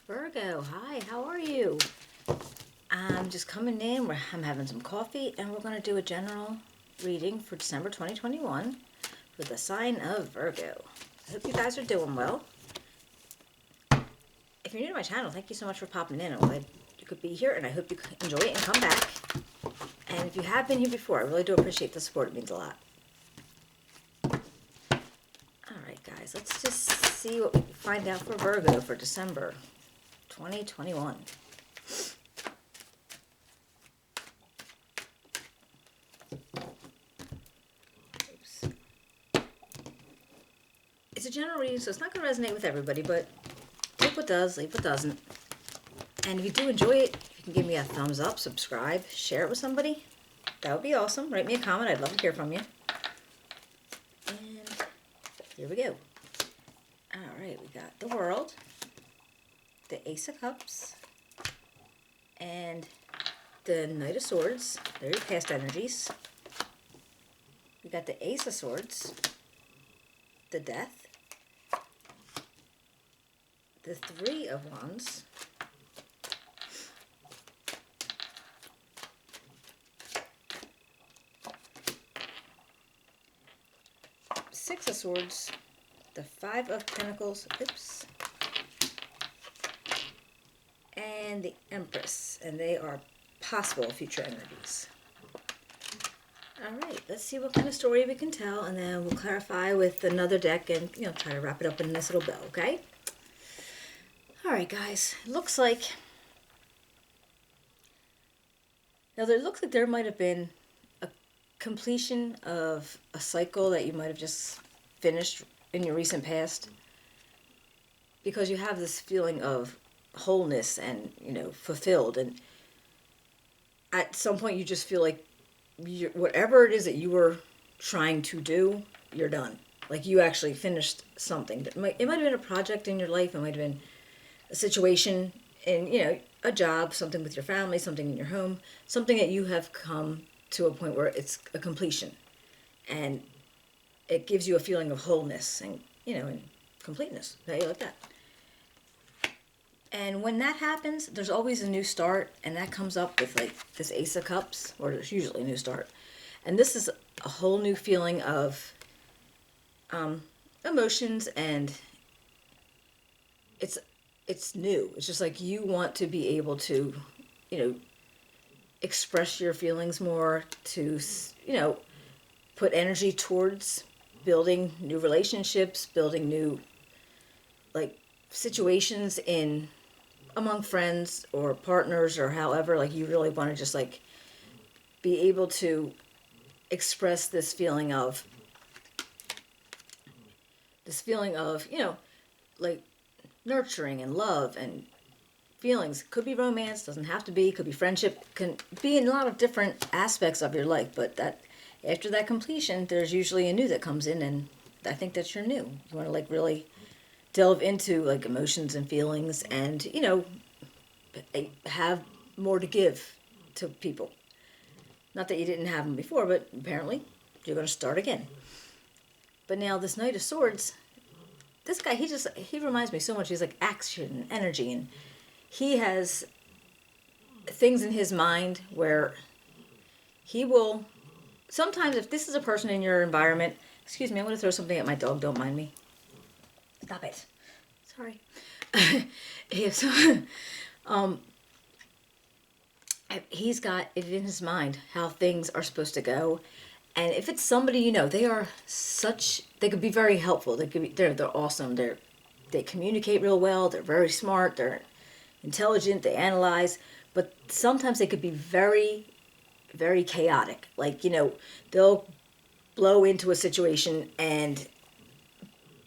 Virgo, hi, how are you? I'm just coming in. I'm having some coffee, and we're going to do a general reading for December 2021 for the sign of Virgo. I hope you guys are doing well. If you're new to my channel, thank you so much for popping in. I'm glad you could be here, and I hope you enjoy it and come back. And if you have been here before, I really do appreciate the support. It means a lot. Alright, guys, let's just see what we can find out for Virgo for December 2021. It's a general reading, so it's not going to resonate with everybody, but take what does, leave what doesn't. And if you do enjoy it, if you can give me a thumbs up, subscribe, share it with somebody, that would be awesome. Write me a comment. I'd love to hear from you. And here we go. Alright, we got the World, the Ace of Cups, and the Knight of Swords. They're your past energies. We got the Ace of Swords, the Death, the Three of Wands, Six of Swords, the Five of Pentacles, oops, and the Empress, and they are possible future energies. Alright, let's see what kind of story we can tell, and then we'll clarify with another deck and, try to wrap it up in a nice little bow, okay? Alright, guys, it looks like, there might have been a completion of a cycle that you might have just finished in your recent past, because you have this feeling of wholeness and, fulfilled, and at some point you just feel like whatever it is that you were trying to do, you're done. Like you actually finished something. It might have been a project in your life. It might have been a situation in, a job, something with your family, something in your home, something that you have come to a point where it's a completion. And it gives you a feeling of wholeness and, and completeness. How you like that? And when that happens, there's always a new start, and that comes up with like this Ace of Cups, or there's usually a new start. And this is a whole new feeling of emotions, and it's new. It's just like you want to be able to, express your feelings more, to, put energy towards building new relationships, building new situations among friends or partners, or however, you really want to just be able to express this feeling of nurturing and love and feelings. Could be romance, doesn't have to be, could be friendship, can be in a lot of different aspects of your life, but that after that completion, there's usually a new that comes in, and I think that's your new. You want to really delve into emotions and feelings, and have more to give to people. Not that you didn't have them before, but apparently you're going to start again. But now this Knight of Swords, this guy, he reminds me so much. He's like action, energy, and he has things in his mind where he will, sometimes if this is a person in your environment, excuse me, I'm going to throw something at my dog, don't mind me. Stop it. Sorry. He's got it in his mind how things are supposed to go. And if it's somebody, they could be very helpful. They're awesome. They communicate real well. They're very smart. They're intelligent. They analyze. But sometimes they could be very, very chaotic. They'll blow into a situation and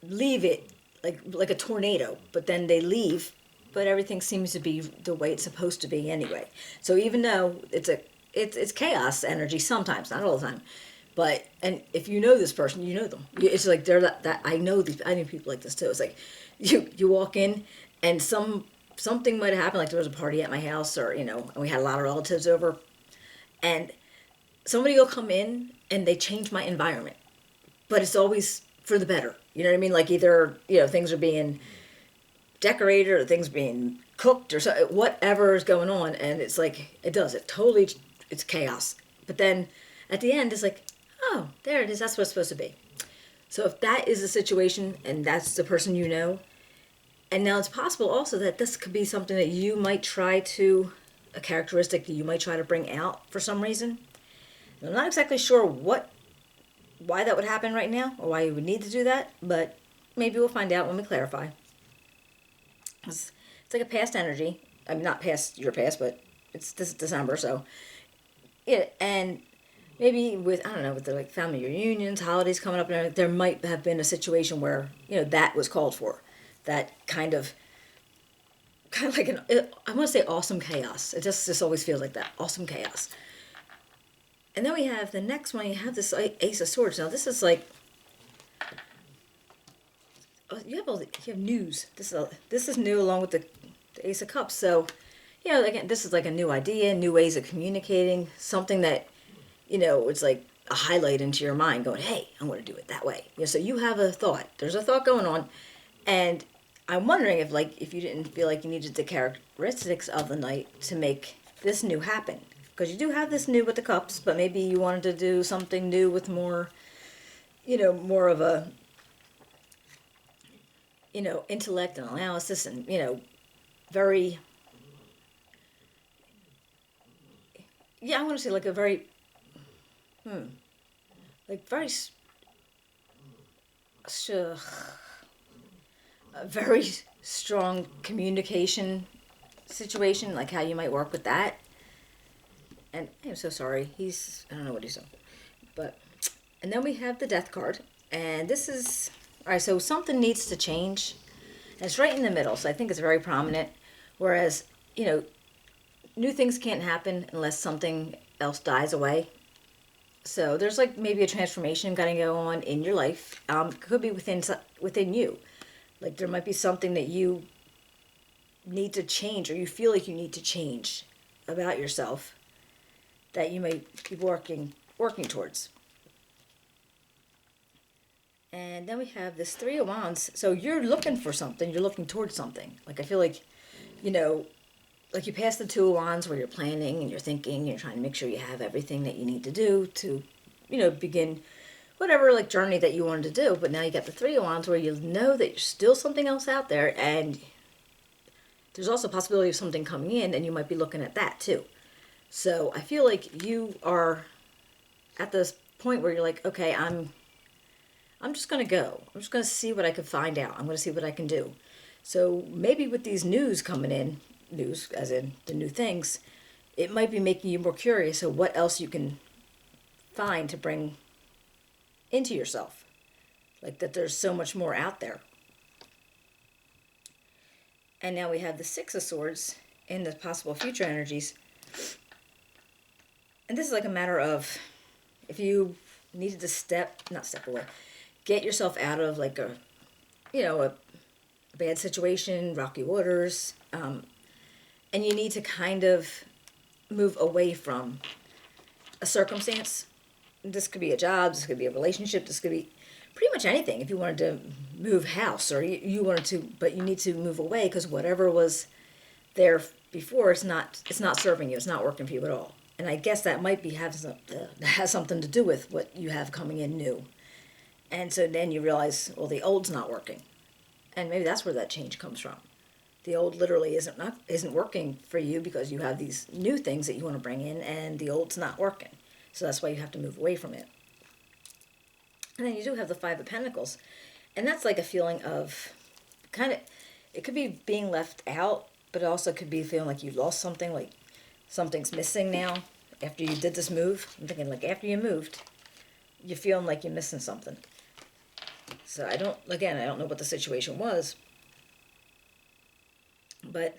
leave it like a tornado, but then they leave, but everything seems to be the way it's supposed to be anyway. So even though it's chaos energy sometimes, not all the time, but, and if you know this person, you know them. It's like they're that I know people like this too. It's like you walk in and something might have happened, like there was a party at my house, or and we had a lot of relatives over, and somebody will come in and they change my environment, but it's always for the better. You know what I mean? Either, things are being decorated or things being cooked or so, whatever is going on, and it's like it totally, it's chaos. But then at the end, it's like, oh, there it is. That's what it's supposed to be. So if that is the situation, and that's the person you know, and now it's possible also that this could be something that you might try to, a characteristic that you might try to bring out for some reason. And I'm not exactly sure why that would happen right now, or why you would need to do that, but maybe we'll find out when we clarify. It's like a past energy. I mean, not past your past, but it's this December, so yeah. And maybe with, I don't know, with the like family reunions, holidays coming up, and there might have been a situation where that was called for. That kind of like I want to say awesome chaos. It just always feels like that awesome chaos. And then we have the next one. You have this Ace of Swords. Now this is like you have news. This is new along with the Ace of Cups. So again, this is like a new idea, new ways of communicating, something that it's like a highlight into your mind, going, "Hey, I'm going to do it that way." So you have a thought. There's a thought going on, and I'm wondering if you didn't feel like you needed the characteristics of the night to make this new happen. Because you do have this new with the cups, but maybe you wanted to do something new with more, more of a, intellect and analysis and, very, I want to say like a very, like very, a very strong communication situation, like how you might work with that. And I'm so sorry. I don't know what he's on. And then we have the Death card. And this is, all right, so something needs to change. And it's right in the middle, so I think it's very prominent. Whereas, new things can't happen unless something else dies away. So there's like maybe a transformation going to go on in your life. Could be within you. Like there might be something that you need to change, or you feel like you need to change about yourself, that you may be working towards. And then we have this Three of Wands. So you're looking for something. You're looking towards something. Like I feel like, like you pass the Two of Wands where you're planning and you're thinking, you're trying to make sure you have everything that you need to do to, begin whatever like journey that you wanted to do. But now you got the Three of Wands where you know that there's still something else out there, and there's also a possibility of something coming in, and you might be looking at that too. So I feel like you are at this point where you're like, okay, I'm just going to go. I'm just going to see what I can find out. I'm going to see what I can do. So maybe with these news coming in, news as in the new things, it might be making you more curious of what else you can find to bring into yourself. Like that there's so much more out there. And now we have the Six of Swords in the possible future energies. And this is like a matter of if you needed to not step away, get yourself out of like a bad situation, rocky waters, and you need to kind of move away from a circumstance. This could be a job, this could be a relationship, this could be pretty much anything. If you wanted to move house, or you wanted to, but you need to move away because whatever was there before, it's not serving you, it's not working for you at all. And I guess that might has something to do with what you have coming in new. And so then you realize, well, the old's not working. And maybe that's where that change comes from. The old literally isn't working for you because you have these new things that you want to bring in, and the old's not working. So that's why you have to move away from it. And then you do have the Five of Pentacles. And that's like a feeling of it could be being left out, but it also could be feeling like you lost something, like something's missing now after you did this move. I'm thinking like after you moved, you're feeling like you're missing something. So I don't know what the situation was. But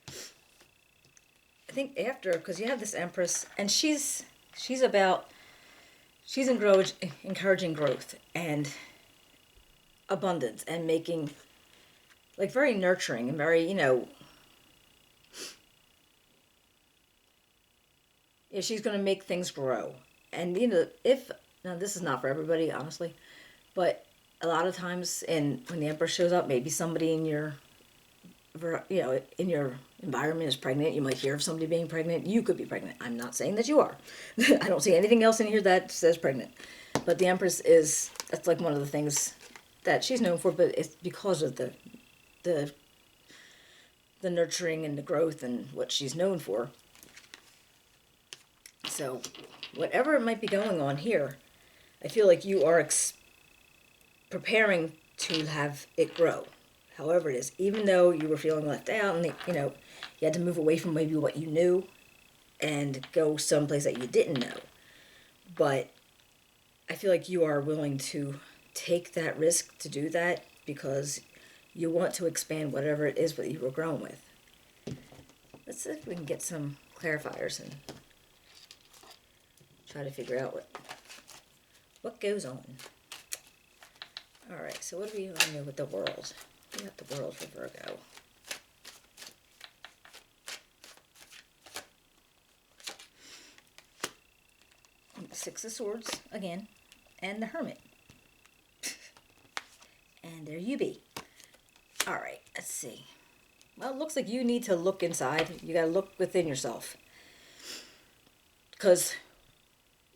I think after, because you have this Empress, and she's encouraging growth and abundance, and making, like, very nurturing and very, she's going to make things grow. And, now this is not for everybody, honestly, but a lot of times when the Empress shows up, maybe somebody in your in your environment is pregnant. You might hear of somebody being pregnant. You could be pregnant. I'm not saying that you are. I don't see anything else in here that says pregnant. But the Empress that's like one of the things that she's known for, but it's because of the nurturing and the growth and what she's known for. So whatever it might be going on here, I feel like you are preparing to have it grow, however it is, even though you were feeling left out and you had to move away from maybe what you knew and go someplace that you didn't know. But I feel like you are willing to take that risk to do that because you want to expand whatever it is that you were growing with. Let's see if we can get some clarifiers and try to figure out what goes on. All right, so what do we want to know with the world? We got the world for Virgo. Six of Swords again, and the Hermit. And there you be. All right, let's see. Well, it looks like you need to look inside. You got to look within yourself. Because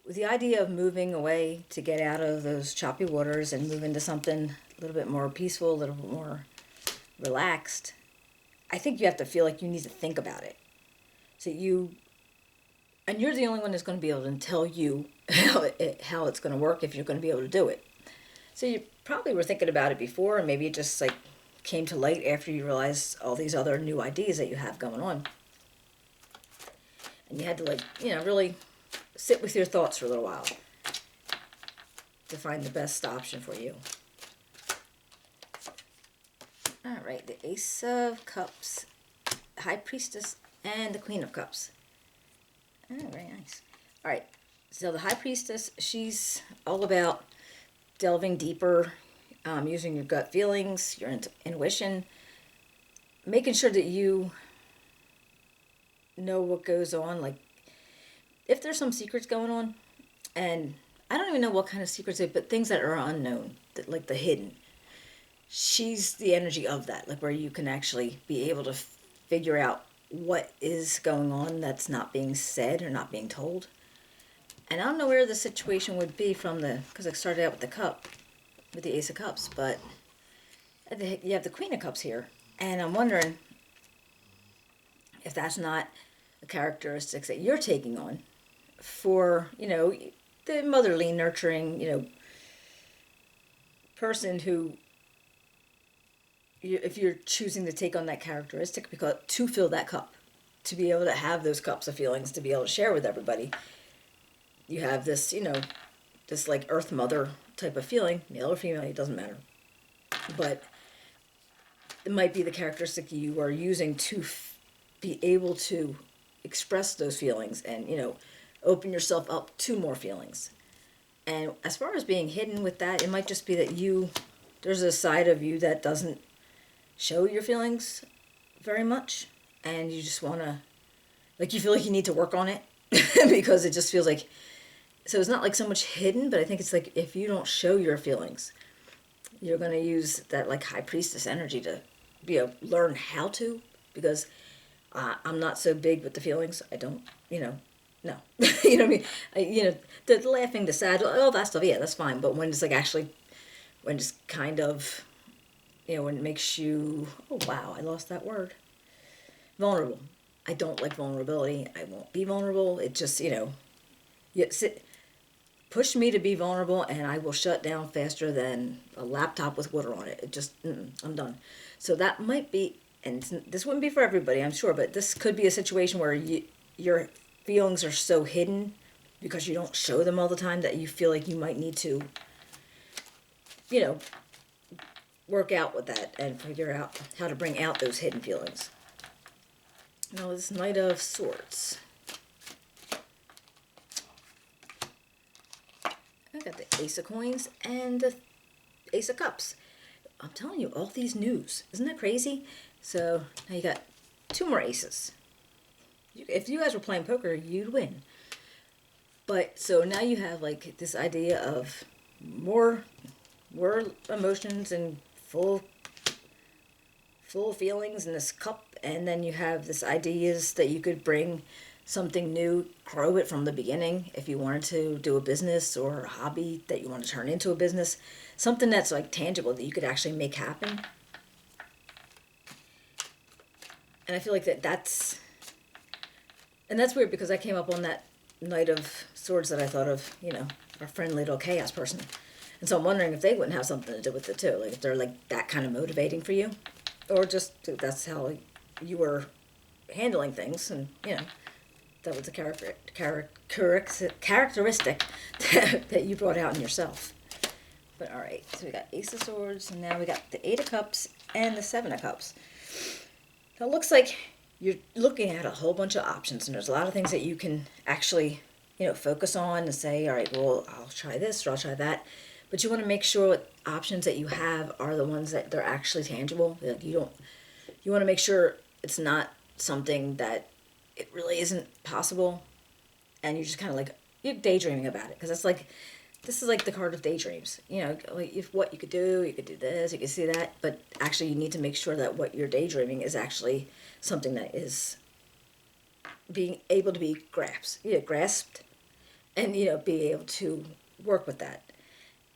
with the idea of moving away to get out of those choppy waters and move into something a little bit more peaceful, a little bit more relaxed, I think you have to feel like you need to think about it. And you're the only one that's going to be able to tell you how it's going to work if you're going to be able to do it. So you probably were thinking about it before, and maybe it just like came to light after you realized all these other new ideas that you have going on. And you had to really sit with your thoughts for a little while to find the best option for you. All right, the Ace of Cups, High Priestess, and the Queen of Cups. Oh, very nice. All right, so the High Priestess, she's all about delving deeper, using your gut feelings, your intuition, making sure that you know what goes on. Like, if there's some secrets going on, and I don't even know what kind of secrets, but things that are unknown, like the hidden. She's the energy of that, like where you can actually be able to figure out what is going on that's not being said or not being told. And I don't know where the situation would be because I started out with the cup, with the Ace of Cups, but you have the Queen of Cups here. And I'm wondering if that's not the characteristics that you're taking on for, the motherly, nurturing, person who, if you're choosing to take on that characteristic to fill that cup, to be able to have those cups of feelings, to be able to share with everybody, you have this, this like Earth Mother type of feeling, male or female, it doesn't matter. But it might be the characteristic you are using to be able to express those feelings and, open yourself up to more feelings. And as far as being hidden with that, it might just be that there's a side of you that doesn't show your feelings very much, and you just want to, you feel like you need to work on it because it just feels like, so it's not like so much hidden, but I think it's like if you don't show your feelings, you're going to use that like High Priestess energy to learn how to, because I'm not so big with the feelings. I don't, no. You know what I mean? The laughing, the sad, all that stuff, yeah, that's fine. But when it's like actually, when it's kind of, when it makes you, oh wow, I lost that word. Vulnerable. I don't like vulnerability. I won't be vulnerable. It just, push me to be vulnerable and I will shut down faster than a laptop with water on it. It just, I'm done. So that might be, and this wouldn't be for everybody, I'm sure, but this could be a situation where your feelings are so hidden because you don't show them all the time that you feel like you might need to, work out with that and figure out how to bring out those hidden feelings. Now this Knight of Swords. I got the Ace of Coins and the Ace of Cups. I'm telling you, all these news. Isn't that crazy? So now you got two more aces. If you guys were playing poker, you'd win. But so now you have like this idea of more emotions and full of feelings in this cup, and then you have this ideas that you could bring something new, grow it from the beginning if you wanted to do a business or a hobby that you want to turn into a business, something that's like tangible that you could actually make happen. And I feel like that's weird because I came up on that Knight of Swords that I thought of, our friendly little chaos person. And so I'm wondering if they wouldn't have something to do with it too. Like if they're like that kind of motivating for you. Or just that's how you were handling things, and that was a characteristic that you brought out in yourself. But all right, so we got Ace of Swords, and now we got the Eight of Cups and the Seven of Cups. So it looks like you're looking at a whole bunch of options, and there's a lot of things that you can actually, focus on and say, all right, well, I'll try this or I'll try that. But you want to make sure what options that you have are the ones that they're actually tangible. Like you want to make sure it's not something that it really isn't possible, and you're just kind of like you're daydreaming about it, because this is like the card of daydreams. Like if what you could do this, you could see that, but actually you need to make sure that what you're daydreaming is actually something that is being able to be grasped, and be able to work with that.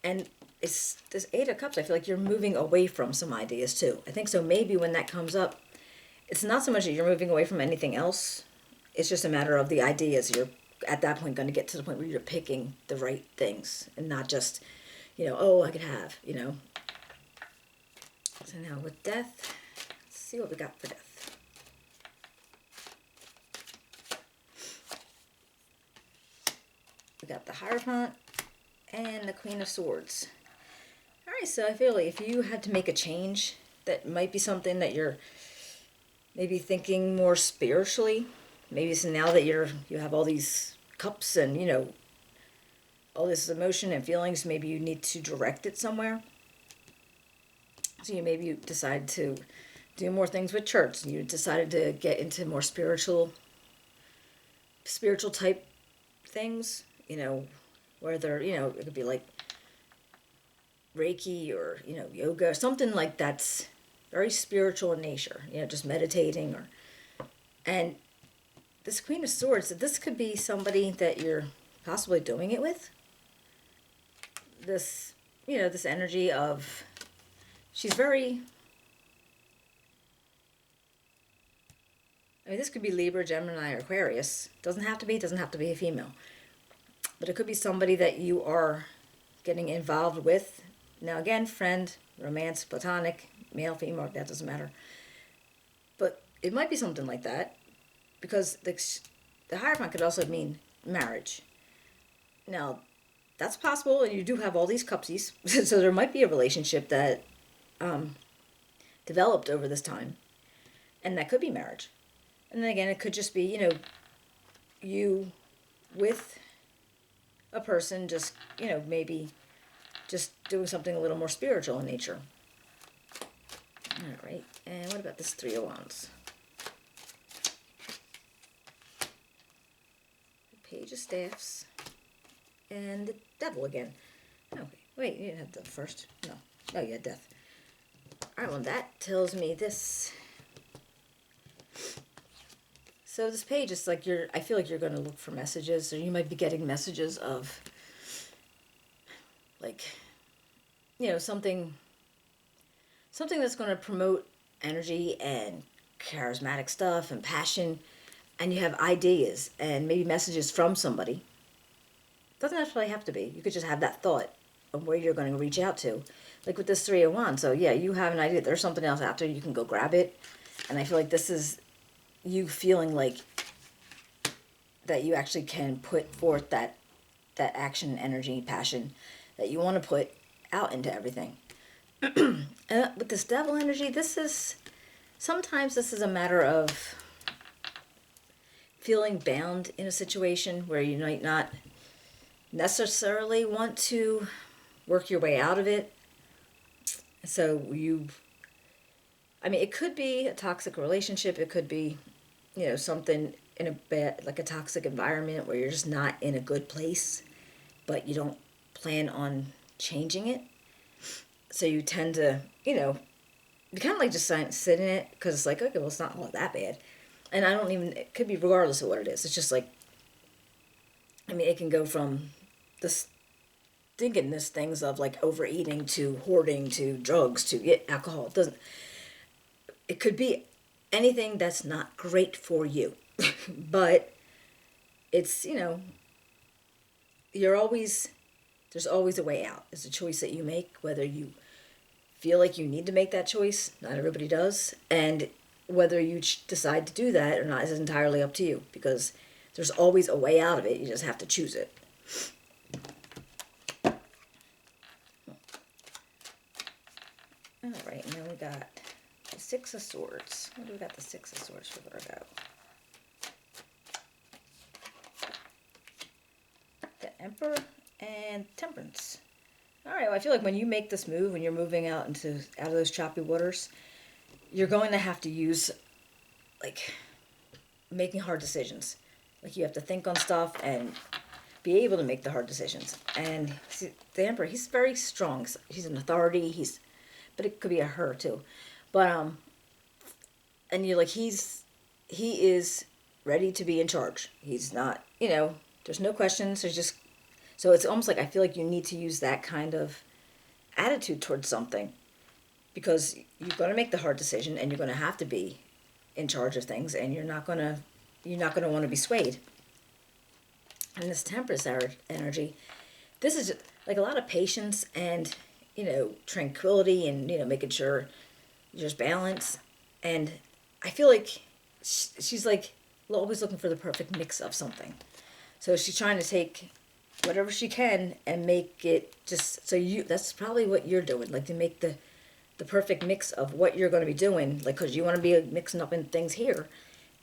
And it's this Eight of Cups. I feel like you're moving away from some ideas too. I think so. Maybe when that comes up, it's not so much that you're moving away from anything else. It's just a matter of the ideas. You're at that point going to get to the point where you're picking the right things and not just, I could have, So now with Death, let's see what we got for Death. We got the Hierophant and the Queen of Swords. All right, so I feel like if you had to make a change, that might be something that you're maybe thinking more spiritually. Maybe so now that you have all these cups and all this emotion and feelings, maybe you need to direct it somewhere. So you decide to do more things with church. You decided to get into more spiritual type things. Where they're, it could be like Reiki or, yoga, something like that's very spiritual in nature, just meditating and this Queen of Swords, this could be somebody that you're possibly doing it with. This, this energy of, she's very, this could be Libra, Gemini, or Aquarius. Doesn't have to be a female. But it could be somebody that you are getting involved with. Now again, friend, romance, platonic, male, female, that doesn't matter. But it might be something like that, because the Hierophant could also mean marriage. Now, that's possible, and you do have all these cupsies, so there might be a relationship that developed over this time, and that could be marriage. And then again, it could just be, you with a person just, maybe just doing something a little more spiritual in nature. All right, and what about this Three of Wands? The Page of Staffs and the Devil again. Okay, wait, you didn't have the first. No, you had Death. All right, well, that tells me this. So this page is like I feel like you're going to look for messages, or you might be getting messages of, like, something that's going to promote energy and charismatic stuff and passion, and you have ideas and maybe messages from somebody. Doesn't necessarily have to be. You could just have that thought of where you're going to reach out to, like with this 301. So yeah, you have an idea. There's something else out there. You can go grab it, and I feel like this is you feeling like that you actually can put forth that action, energy, passion that you want to put out into everything. With this Devil energy, sometimes this is a matter of feeling bound in a situation where you might not necessarily want to work your way out of it. So it could be a toxic relationship. It could be, something in a bad, like a toxic environment where you're just not in a good place, but you don't plan on changing it. So you tend to, you kind of like just sit in it because it's like, okay, well, it's not all that bad. And I don't even, it could be regardless of what it is. It's just like, I mean, it can go from this thinkingness things of like overeating to hoarding to drugs to alcohol. It doesn't, it could be anything that's not great for you. But it's, you're always, there's always a way out. It's a choice that you make, whether you feel like you need to make that choice. Not everybody does. And whether you decide to do that or not is entirely up to you, because there's always a way out of it. You just have to choose it. All right, and then we got the Six of Swords. What do we got the Six of Swords for Virgo? The Emperor and Temperance. All right, well, I feel like when you make this move, when you're moving out of those choppy waters, you're going to have to use, like, making hard decisions. Like, you have to think on stuff and be able to make the hard decisions. And see, the Emperor, he's very strong. He's an authority. But it could be a her too. But and you're like, he is ready to be in charge. He's not, there's no questions. So it's almost like I feel like you need to use that kind of attitude towards something, because you're going to make the hard decision and you're going to have to be in charge of things, and you're not going to want to be swayed. And this Temperance energy, this is like a lot of patience and, tranquility and, making sure there's balance. And I feel like she's like always looking for the perfect mix of something. So she's trying to take whatever she can and make it just so that's probably what you're doing, like to make the perfect mix of what you're going to be doing, like, because you want to be mixing up in things here,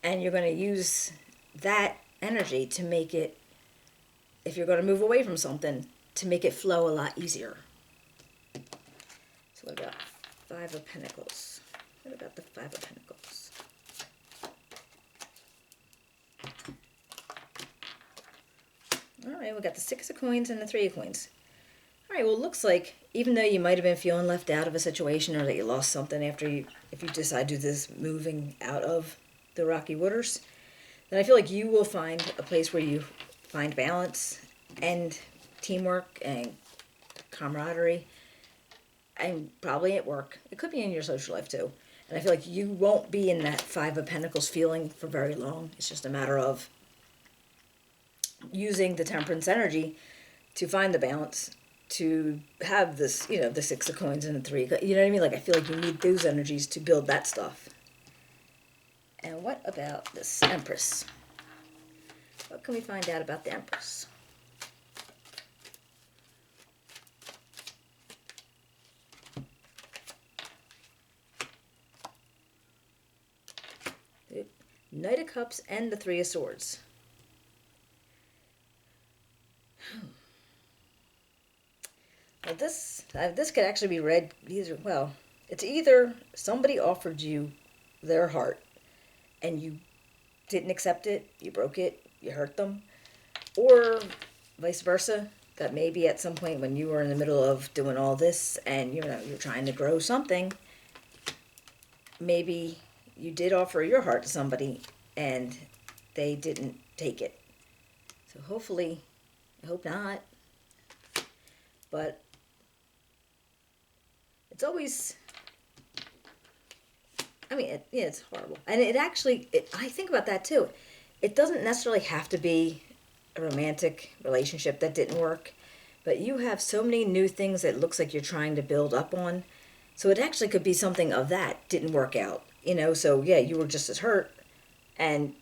and you're going to use that energy to make it, if you're going to move away from something, to make it flow a lot easier. So what about Five of Pentacles? What about the Five of Pentacles? All right, we got the Six of Coins and the Three of Coins. All right, well, it looks like even though you might have been feeling left out of a situation, or that you lost something if you decide to do this moving out of the rocky waters, then I feel like you will find a place where you find balance and teamwork and camaraderie, and probably at work. It could be in your social life too. And I feel like you won't be in that Five of Pentacles feeling for very long. It's just a matter of using the Temperance energy to find the balance, to have this, the Six of Coins and the Three. You know what I mean? Like, I feel like you need those energies to build that stuff. And what about this Empress? What can we find out about the Empress? The Knight of Cups and the Three of Swords. Well, this could actually be read it's either somebody offered you their heart and you didn't accept it, you broke it, you hurt them, or vice versa, that maybe at some point when you were in the middle of doing all this and you're trying to grow something, maybe you did offer your heart to somebody and they didn't take it. So hopefully, I hope not, but it's always, it's horrible. And I think about that too. It doesn't necessarily have to be a romantic relationship that didn't work, but you have so many new things that it looks like you're trying to build up on. So it actually could be something of that didn't work out, so yeah, you were just as hurt, and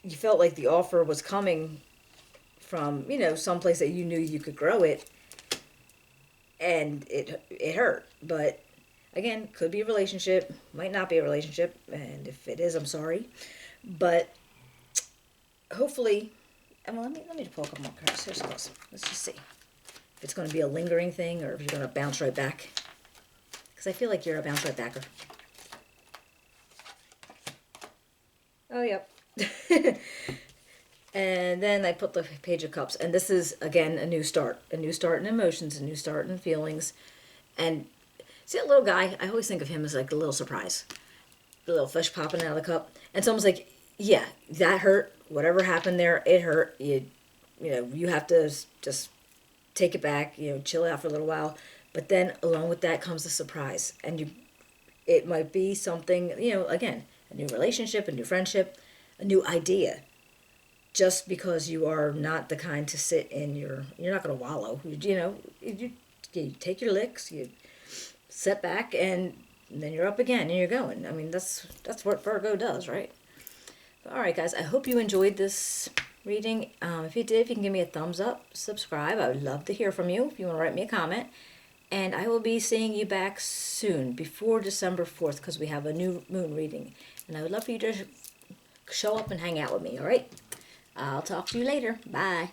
you felt like the offer was coming from, someplace that you knew you could grow it, and it hurt. But again, could be a relationship, might not be a relationship, and if it is, I'm sorry. But hopefully, let me pull a couple more cards. Here's close. Let's just see if it's going to be a lingering thing or if you're going to bounce right back, because I feel like you're a bounce right backer. Oh, yep. And then I put the Page of Cups. And this is, again, a new start. A new start in emotions, a new start in feelings. And See that little guy? I always think of him as like a little surprise. The little fish popping out of the cup. And someone's like, yeah, that hurt. Whatever happened there, it hurt. You have to just take it back, chill out for a little while. But then along with that comes the surprise. And it might be something, again, a new relationship, a new friendship, a new idea. Just because you are not the kind to sit in you're not going to wallow. You take your licks, you set back, and then you're up again and you're going. I mean, that's what Virgo does, right? All right, guys, I hope you enjoyed this reading. If you did, if you can give me a thumbs up, subscribe. I would love to hear from you if you want to write me a comment. And I will be seeing you back soon, before December 4th, because we have a new moon reading. And I would love for you to show up and hang out with me, all right? I'll talk to you later. Bye.